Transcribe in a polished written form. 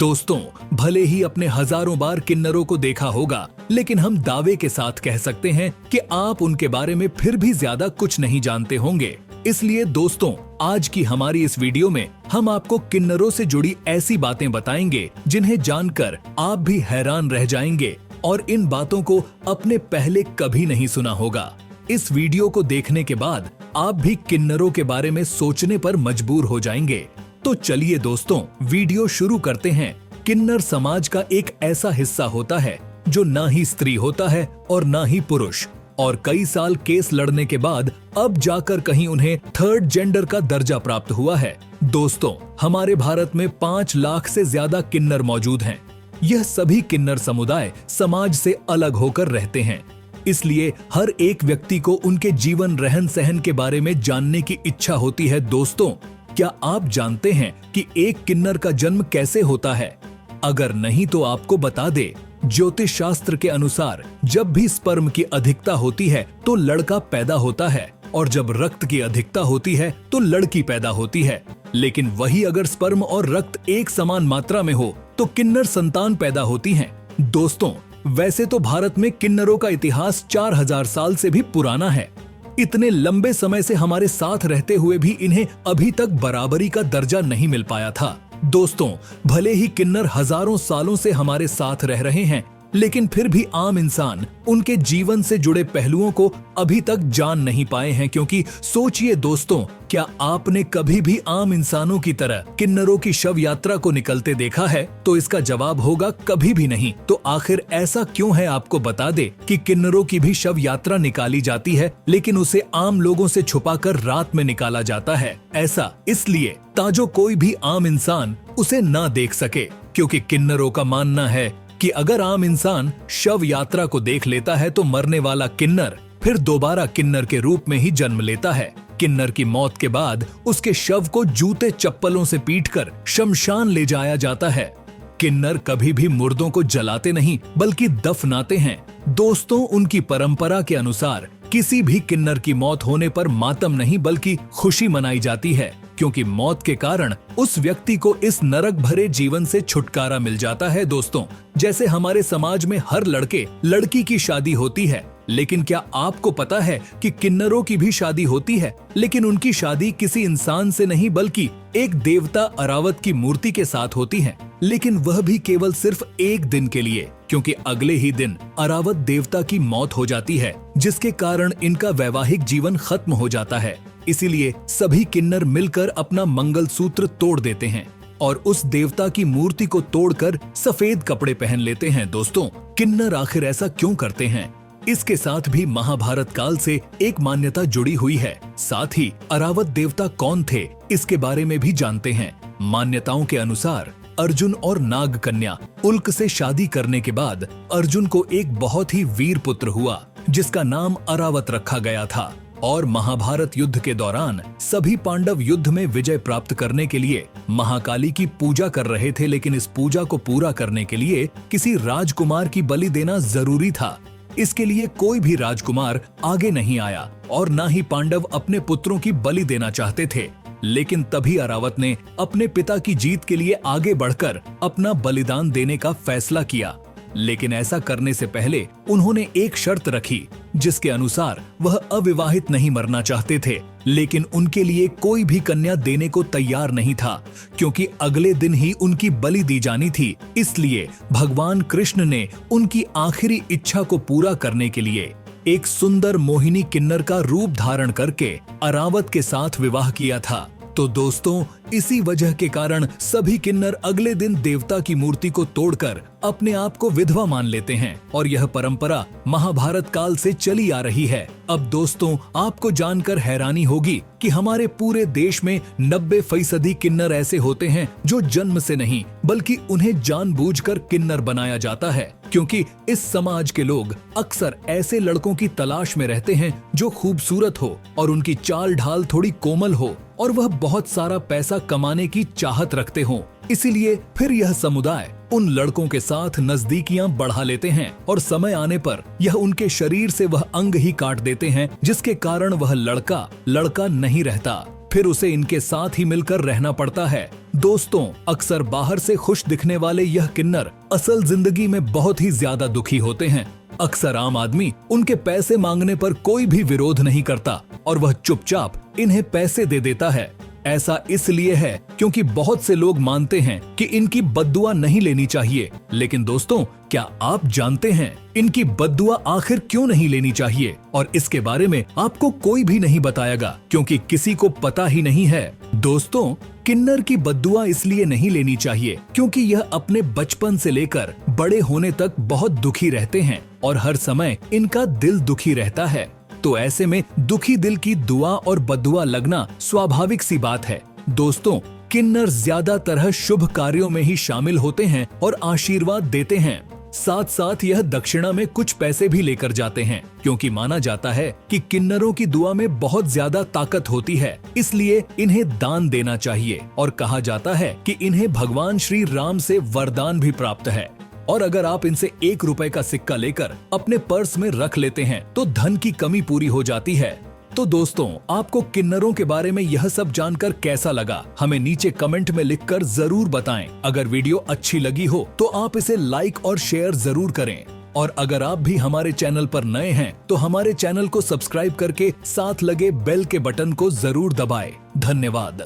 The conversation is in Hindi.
दोस्तों, भले ही अपने हजारों बार किन्नरों को देखा होगा, लेकिन हम दावे के साथ कह सकते हैं कि आप उनके बारे में फिर भी ज्यादा कुछ नहीं जानते होंगे। इसलिए दोस्तों, आज की हमारी इस वीडियो में हम आपको किन्नरों से जुड़ी ऐसी बातें बताएंगे जिन्हें जानकर आप भी हैरान रह जाएंगे और इन बातों को अपने पहले कभी नहीं सुना होगा। इस वीडियो को देखने के बाद आप भी किन्नरों के बारे में सोचने पर मजबूर हो जाएंगे। तो चलिए दोस्तों, वीडियो शुरू करते हैं। किन्नर समाज का एक ऐसा हिस्सा होता है जो ना ही स्त्री होता है और ना ही पुरुष, और कई साल केस लड़ने के बाद अब जाकर कहीं उन्हें थर्ड जेंडर का दर्जा प्राप्त हुआ है। दोस्तों, हमारे भारत में 5 लाख से ज्यादा किन्नर मौजूद हैं। यह सभी किन्नर समुदाय समाज से अलग होकर रहते हैं, इसलिए हर एक व्यक्ति को उनके जीवन रहन सहन के बारे में जानने की इच्छा होती है। दोस्तों, क्या आप जानते हैं कि एक किन्नर का जन्म कैसे होता है? अगर नहीं तो आपको बता दे, ज्योतिष शास्त्र के अनुसार जब भी स्पर्म की अधिकता होती है तो लड़का पैदा होता है, और जब रक्त की अधिकता होती है तो लड़की पैदा होती है। लेकिन वही अगर स्पर्म और रक्त एक समान मात्रा में हो तो किन्नर संतान पैदा होती हैं। दोस्तों, वैसे तो भारत में किन्नरों का इतिहास 4000 साल से भी पुराना है। इतने लंबे समय से हमारे साथ रहते हुए भी इन्हें अभी तक बराबरी का दर्जा नहीं मिल पाया था। दोस्तों, भले ही किन्नर हजारों सालों से हमारे साथ रह रहे हैं, लेकिन फिर भी आम इंसान उनके जीवन से जुड़े पहलुओं को अभी तक जान नहीं पाए हैं। क्योंकि सोचिए दोस्तों, क्या आपने कभी भी आम इंसानों की तरह किन्नरों की शव यात्रा को निकलते देखा है? तो इसका जवाब होगा कभी भी नहीं। तो आखिर ऐसा क्यों है, आपको बता दे कि किन्नरों की भी शव यात्रा निकाली जाती है, लेकिन उसे आम लोगों से छुपाकर रात में निकाला जाता है। ऐसा इसलिए ताजो कोई भी आम इंसान उसे ना देख सके, क्योंकि किन्नरों का मानना है कि अगर आम इंसान शव यात्रा को देख लेता है तो मरने वाला किन्नर फिर दोबारा किन्नर के रूप में ही जन्म लेता है। किन्नर की मौत के बाद उसके शव को जूते चप्पलों से पीटकर शमशान ले जाया जाता है। किन्नर कभी भी मुर्दों को जलाते नहीं बल्कि दफनाते हैं। दोस्तों, उनकी परंपरा के अनुसार किसी भी किन्नर की मौत होने पर मातम नहीं बल्कि खुशी मनाई जाती है, क्योंकि मौत के कारण उस व्यक्ति को इस नरक भरे जीवन से छुटकारा मिल जाता है। दोस्तों, जैसे हमारे समाज में हर लड़के लड़की की शादी होती है, लेकिन क्या आपको पता है कि किन्नरों की भी शादी होती है, लेकिन उनकी शादी किसी इंसान से नहीं बल्कि एक देवता अरावत की मूर्ति के साथ होती है, लेकिन वह भी केवल सिर्फ एक दिन के लिए, क्योंकि अगले ही दिन अरावत देवता की मौत हो जाती है, जिसके कारण इनका वैवाहिक जीवन खत्म हो जाता है। इसीलिए सभी किन्नर मिलकर अपना मंगलसूत्र तोड़ देते हैं और उस देवता की मूर्ति को तोड़कर सफेद कपड़े पहन लेते हैं। दोस्तों, किन्नर आखिर ऐसा क्यों करते हैं? इसके साथ भी महाभारत काल से एक मान्यता जुड़ी हुई है। साथ ही अरावत देवता कौन थे, इसके बारे में भी जानते हैं। मान्यताओं के अनुसार अर्जुन और नाग कन्या उल्क से शादी करने के बाद अर्जुन को एक बहुत ही वीर पुत्र हुआ, जिसका नाम अरावत रखा गया था। और महाभारत युद्ध के दौरान सभी पांडव युद्ध में विजय प्राप्त करने के लिए महाकाली की पूजा कर रहे थे, लेकिन इस पूजा को पूरा करने के लिए किसी राजकुमार की बलि देना जरूरी था। इसके लिए कोई भी राजकुमार आगे नहीं आया और ना ही पांडव अपने पुत्रों की बलि देना चाहते थे। लेकिन तभी अरावत ने अपने पिता की जीत के लिए आगे बढ़कर अपना बलिदान देने का फैसला किया। लेकिन ऐसा करने से पहले उन्होंने एक शर्त रखी, जिसके अनुसार वह अविवाहित नहीं मरना चाहते थे, लेकिन उनके लिए कोई भी कन्या देने को तैयार नहीं था, क्योंकि अगले दिन ही उनकी बलि दी जानी थी। इसलिए भगवान कृष्ण ने उनकी आखिरी इच्छा को पूरा करने के लिए एक सुंदर मोहिनी किन्नर का रूप धारण करके अरावत के साथ विवाह किया था। तो दोस्तों, इसी वजह के कारण सभी किन्नर अगले दिन देवता की मूर्ति को तोड़कर अपने आप को विधवा मान लेते हैं, और यह परंपरा महाभारत काल से चली आ रही है। अब दोस्तों, आपको जानकर हैरानी होगी कि हमारे पूरे देश में 90% किन्नर ऐसे होते हैं जो जन्म से नहीं बल्कि उन्हें जानबूझकर किन्नर बनाया जाता है, क्योंकि इस समाज के लोग अक्सर ऐसे लड़कों की तलाश में रहते हैं जो खूबसूरत हो और उनकी चाल ढाल थोड़ी कोमल हो और वह बहुत सारा पैसा कमाने की चाहत रखते हों। इसीलिए फिर यह समुदाय उन लड़कों के साथ नजदीकियां बढ़ा लेते हैं और समय आने पर यह उनके शरीर से वह अंग ही काट देते हैं, जिसके कारण वह लड़का नहीं रहता। फिर उसे इनके साथ ही मिलकर रहना पड़ता है। दोस्तों, अक्सर बाहर से खुश दिखने वाले यह किन्नर असल जिंदगी में बहुत ही ज्यादा दुखी होते हैं। अक्सर आम आदमी उनके पैसे मांगने पर कोई भी विरोध नहीं करता और वह चुपचाप इन्हें पैसे दे देता है। ऐसा इसलिए है क्योंकि बहुत से लोग मानते हैं कि इनकी बद्दुआ नहीं लेनी चाहिए। लेकिन दोस्तों, क्या आप जानते हैं इनकी बद्दुआ आखिर क्यों नहीं लेनी चाहिए? और इसके बारे में आपको कोई भी नहीं बताएगा क्योंकि किसी को पता ही नहीं है। दोस्तों, किन्नर की बद्दुआ इसलिए नहीं लेनी चाहिए क्योंकि यह अपने बचपन से लेकर बड़े होने तक बहुत दुखी रहते हैं और हर समय इनका दिल दुखी रहता है। तो ऐसे में दुखी दिल की दुआ और बद्दुआ लगना स्वाभाविक सी बात है। दोस्तों, किन्नर ज्यादातर शुभ कार्यों में ही शामिल होते हैं और आशीर्वाद देते हैं। साथ साथ यह दक्षिणा में कुछ पैसे भी लेकर जाते हैं क्योंकि माना जाता है कि किन्नरों की दुआ में बहुत ज्यादा ताकत होती है, इसलिए इन्हें दान देना चाहिए। और कहा जाता है कि इन्हें भगवान श्री राम से वरदान भी प्राप्त है। और अगर आप इनसे 1 रुपए का सिक्का लेकर अपने पर्स में रख लेते हैं तो धन की कमी पूरी हो जाती है। तो दोस्तों, आपको किन्नरों के बारे में यह सब जानकर कैसा लगा, हमें नीचे कमेंट में लिखकर जरूर बताएं। अगर वीडियो अच्छी लगी हो तो आप इसे लाइक और शेयर जरूर करें। और अगर आप भी हमारे चैनल पर नए हैं तो हमारे चैनल को सब्सक्राइब करके साथ लगे बेल के बटन को जरूर दबाएं। धन्यवाद।